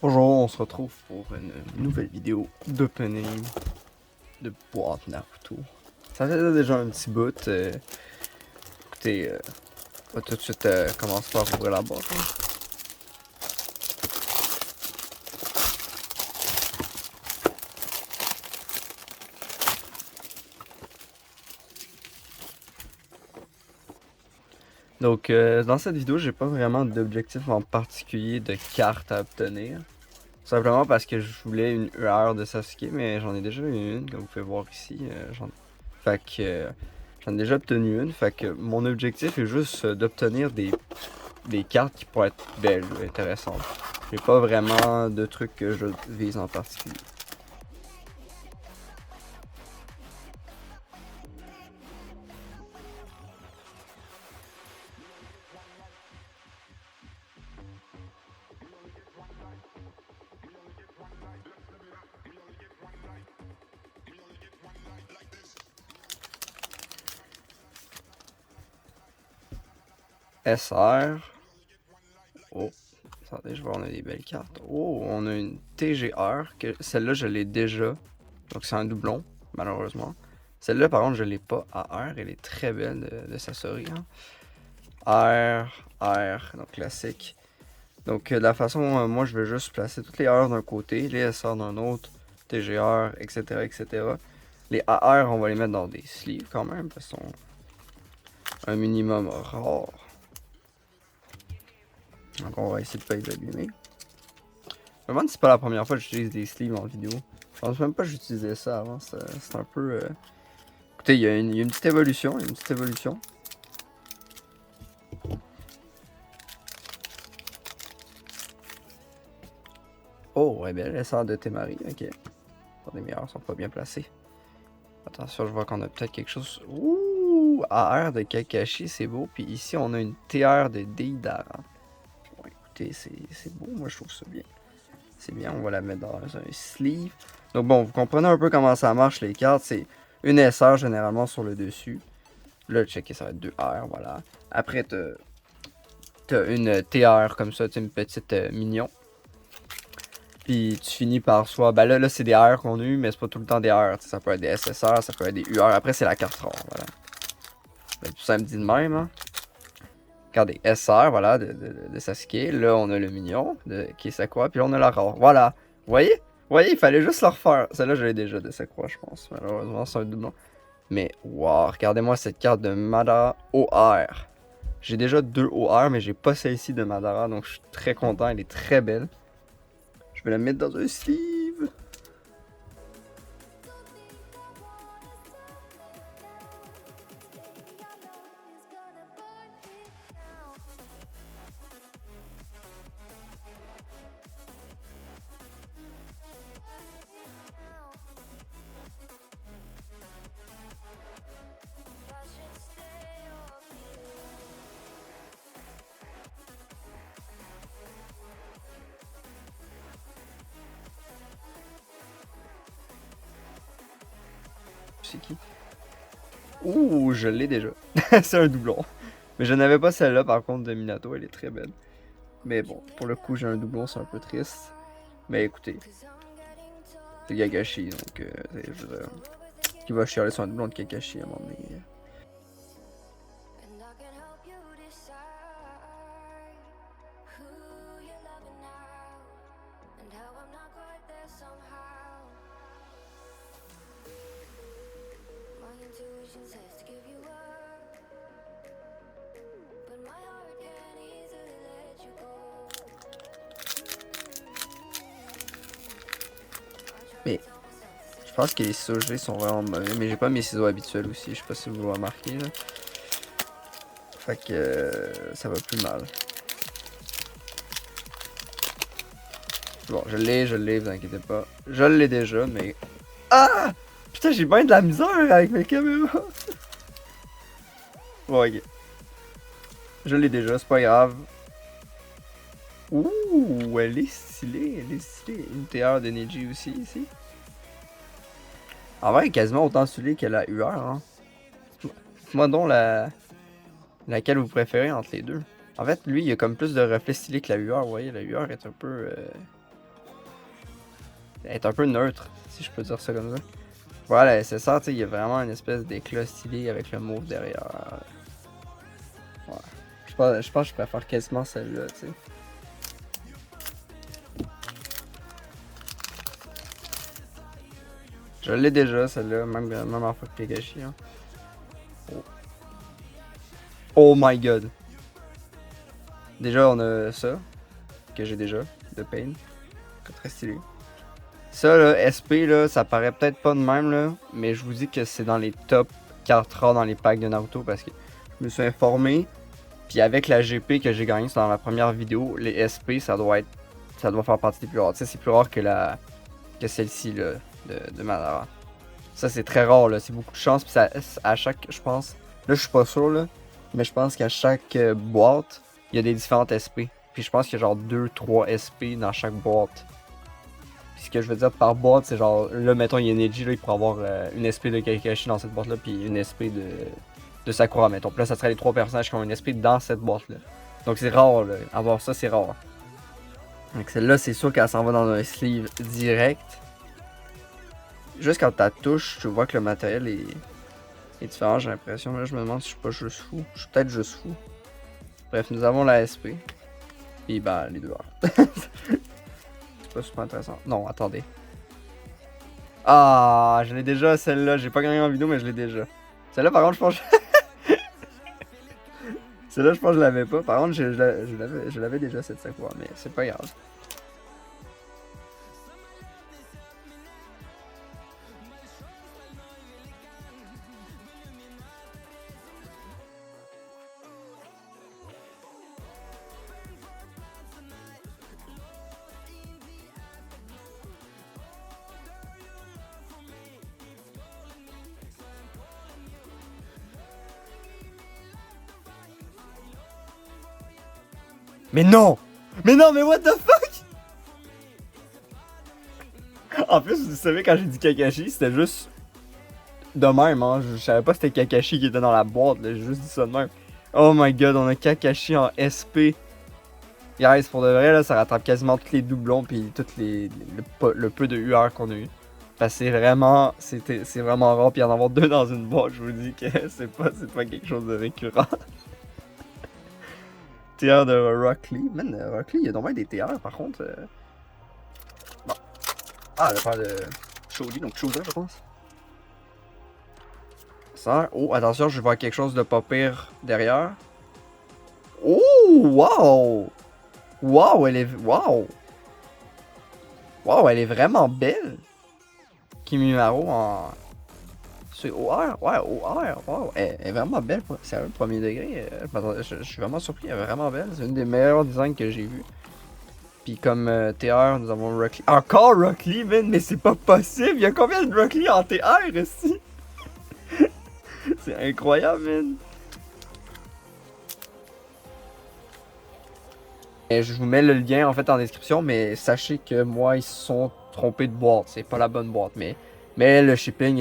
Bonjour, on se retrouve pour une nouvelle vidéo d'opening de boîte Naruto. Ça fait déjà un petit bout. Écoutez, on va tout de suite commencer par ouvrir la boîte. Hein. Donc, dans cette vidéo, j'ai pas vraiment d'objectif en particulier de cartes à obtenir. Simplement parce que je voulais une UR de Sasuke, mais j'en ai déjà eu une, comme vous pouvez voir ici. Fait que j'en ai déjà obtenu une. Fait que mon objectif est juste d'obtenir des cartes qui pourraient être belles, intéressantes. J'ai pas vraiment de trucs que je vise en particulier. SR. Oh, attendez, je vois, on a des belles cartes. Oh, on a une TGR. Celle-là, je l'ai déjà. Donc, c'est un doublon, malheureusement. Celle-là, par contre, je l'ai pas à R. Elle est très belle de Sasori. Hein. R, donc classique. Donc, de la façon, moi, je vais juste placer toutes les R d'un côté, les SR d'un autre, TGR, etc., etc. Les AR, on va les mettre dans des sleeves quand même, parce qu'ils sont un minimum rares. Donc, on va essayer de pas les abîmer. Je me demande si c'est pas la première fois que j'utilise des sleeves en vidéo. Je pense même pas que j'utilisais ça avant, c'est un peu... Écoutez, il y a une petite évolution, Oh, ouais, belle, SR de Temari, ok. Les meilleurs sont pas bien placés. Attention, je vois qu'on a peut-être quelque chose. Ouh! AR de Kakashi, c'est beau. Puis ici, on a une TR de Deidara. Bon, écoutez, c'est beau. Moi, je trouve ça bien. C'est bien, on va la mettre dans un sleeve. Donc bon, vous comprenez un peu comment ça marche, les cartes. C'est une SR généralement sur le dessus. Là, checker, ça va être 2 R, voilà. Après, t'as une TR comme ça, une petite mignon. Puis tu finis par soit, ben là c'est des R qu'on a eu, mais c'est pas tout le temps des R. Ça peut être des SSR, ça peut être des UR. Après, c'est la carte rare, voilà. Ben, tout ça me dit de même, hein. Regardez, SR, voilà, de Sasuke. Là, on a le mignon de Kisakura, puis là, on a la rare. Voilà. Vous voyez? Vous voyez, il fallait juste le refaire. Celle-là, je l'ai déjà de Sakura, je pense. Malheureusement, c'est un doublon. Mais, wow, regardez-moi cette carte de Madara OR. J'ai déjà 2 OR, mais j'ai pas celle-ci de Madara, donc je suis très content. Elle est très belle. Je vais la mettre dans un sleeve. C'est qui? Ouh, je l'ai déjà. C'est un doublon. Mais je n'avais pas celle-là, par contre, de Minato. Elle est très belle. Mais bon, pour le coup, j'ai un doublon, c'est un peu triste. Mais écoutez, c'est Kakashi, donc qui va chialer sur un doublon de Kakashi à un moment donné. Mais je pense que les ciseaux G sont vraiment mauvais, mais j'ai pas mes ciseaux habituels aussi, je sais pas si vous le remarquez là. Fait que ça va plus mal. Bon, je l'ai, vous inquiétez pas. Je l'ai déjà, mais... Ah! Putain, j'ai bien de la misère avec mes caméras. Bon, ok. Je l'ai déjà, c'est pas grave. Ouh, elle est stylée, elle est stylée. Une TR de Neji aussi, ici. En vrai, elle est quasiment autant stylée que la UR, hein. Moi donc laquelle vous préférez entre les deux. En fait, lui, il a comme plus de reflets stylés que la UR, vous voyez, la UR est un peu... Elle est un peu neutre, si je peux dire ça comme ça. Voilà, la SSR, tu sais, il y a vraiment une espèce d'éclat stylé avec le mauve derrière. Ouais. Je pense que je préfère quasiment celle-là, tu sais. Je l'ai déjà, celle-là, même en fois que Kakashi. Hein. Oh. Oh my god. Déjà, on a ça, que j'ai déjà, de Pain. Très stylé. Ça, là, SP, là, ça paraît peut-être pas de même, là, mais je vous dis que c'est dans les top 4 rares dans les packs de Naruto parce que je me suis informé. Puis avec la GP que j'ai gagnée, c'est dans la première vidéo, les SP, ça doit faire partie des plus rares. Tu sais, c'est plus rare que celle-ci, là, de Madara. Ça, c'est très rare, là. C'est beaucoup de chance. Puis ça, à chaque, je pense, là, je suis pas sûr, là, mais je pense qu'à chaque boîte, il y a des différentes SP. Puis je pense qu'il y a genre 2-3 SP dans chaque boîte. Puis ce que je veux dire par boîte, c'est genre, là, mettons, il y a Neji, là, il pourrait avoir une SP de Kakashi dans cette boîte-là, puis une SP de Sakura, mettons. Puis là, ça serait les 3 personnages qui ont une SP dans cette boîte-là. Donc c'est rare, là. Avoir ça, c'est rare. Donc celle-là, c'est sûr qu'elle s'en va dans un sleeve direct. Juste quand tu touches, tu vois que le matériel est différent, j'ai l'impression. Là, je me demande si je suis pas juste fou. Je suis peut-être juste fou. Bref, nous avons la SP. Puis ben, les deux heures. C'est pas super intéressant. Non, attendez. Ah, je l'ai déjà celle-là. J'ai pas gagné en vidéo, mais je l'ai déjà. Celle-là, par contre, je pense. Celle-là, je pense que je l'avais pas. Par contre, je l'avais déjà cette Sakura, mais c'est pas grave. Mais non! Mais non, mais what the fuck? En plus, vous savez, quand j'ai dit Kakashi, c'était juste de même, hein. Je savais pas que c'était Kakashi qui était dans la boîte, là. J'ai juste dit ça de même. Oh my god, on a Kakashi en SP. Guys, pour de vrai, là, ça rattrape quasiment tous les doublons puis le peu de UR qu'on a eu. Parce que c'est vraiment rare, puis en avoir deux dans une boîte, je vous dis que c'est pas quelque chose de récurrent. TR de Rock Lee. Man, Rock Lee, il y a donc des TR par contre. Bon. Ah, le père de Shoji, donc Shoja, je pense. Ça. Oh, attention, je vais voir quelque chose de pas pire derrière. Oh, wow! Wow, elle est. Wow! Wow, elle est vraiment belle! Kimimaro en. C'est OR, ouais, OR, wow, elle est vraiment belle, c'est un premier degré, je suis vraiment surpris, elle est vraiment belle, c'est une des meilleures designs que j'ai vu. Puis comme TR, nous avons Rock Lee. Encore Rock Lee, man, mais c'est pas possible, il y a combien de Rock Lee en TR ici? C'est incroyable, man. Et je vous mets le lien en fait en description, mais sachez que moi, ils se sont trompés de boîte, c'est pas la bonne boîte, mais le shipping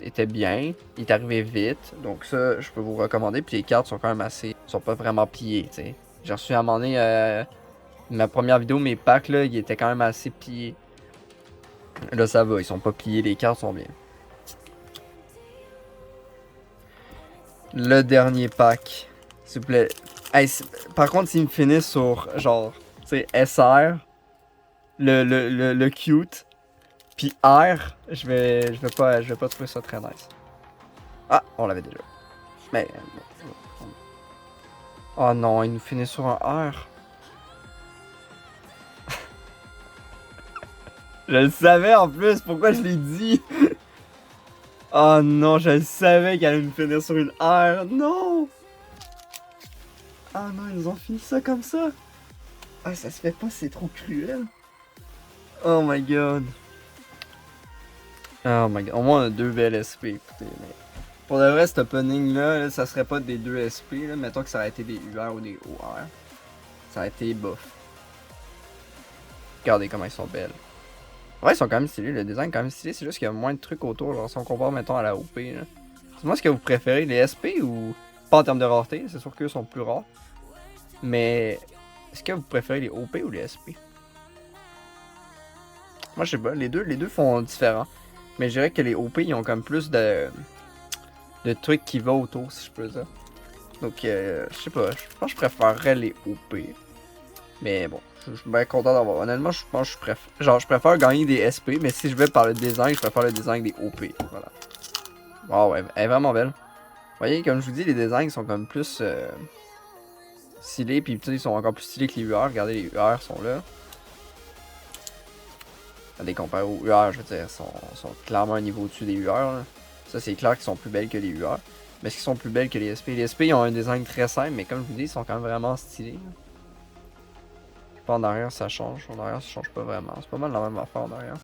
était bien, il est arrivé vite, donc ça, je peux vous recommander. Puis les cartes sont quand même sont pas vraiment pliées, tu sais. J'ai reçu à un moment donné, ma première vidéo, mes packs, là, ils étaient quand même assez pliés. Là, ça va, ils sont pas pliés, les cartes sont bien. Le dernier pack, s'il vous plaît. Hey, par contre, s'ils me finissent sur, genre, tu sais, SR, le cute, puis R, je vais pas trouver ça très nice. Ah, on l'avait déjà. Mais. Oh non, il nous finit sur un R. Je le savais en plus, pourquoi je l'ai dit? Oh non, je le savais qu'elle allait nous finir sur une R. Non! Ah non, ils nous ont fini ça comme ça. Ah, ça se fait pas, c'est trop cruel. Oh my god. Oh my god. Au moins, on a deux belles SP, écoutez. Mais... Pour le vrai, cet opening là, ça serait pas des deux SP. Là. Mettons que ça aurait été des UR ou des OR. Ça aurait été bof. Regardez comment ils sont belles. Ouais, ils sont quand même stylés. Le design est quand même stylé. C'est juste qu'il y a moins de trucs autour. Genre, si on compare, mettons, à la OP. Dis-moi ce que vous préférez, les SP ou. Pas en termes de rareté, c'est sûr qu'eux sont plus rares. Mais. Est-ce que vous préférez les OP ou les SP? Moi, je sais pas, les deux font différent. Mais je dirais que les OP, ils ont comme plus de trucs qui vont autour, si je peux dire. Donc, je sais pas, je pense que je préférerais les OP. Mais bon, je suis bien content d'avoir. Honnêtement, je pense que je préfère gagner des SP, mais si je vais par le design, je préfère le design des OP. Voilà. Wow, elle est vraiment belle. Vous voyez, comme je vous dis, les designs sont comme plus stylés, puis ils sont encore plus stylés que les UR. Regardez, les UR sont là. Regardez, comparé aux UR, je veux dire, sont clairement un niveau au-dessus des UR. Là. Ça, c'est clair qu'ils sont plus belles que les UR. Mais est-ce qu'ils sont plus belles que les SP? Les SP, ils ont un design très simple, mais comme je vous dis, ils sont quand même vraiment stylés. Là. En arrière, ça change. En arrière, ça change pas vraiment. C'est pas mal la même affaire en arrière.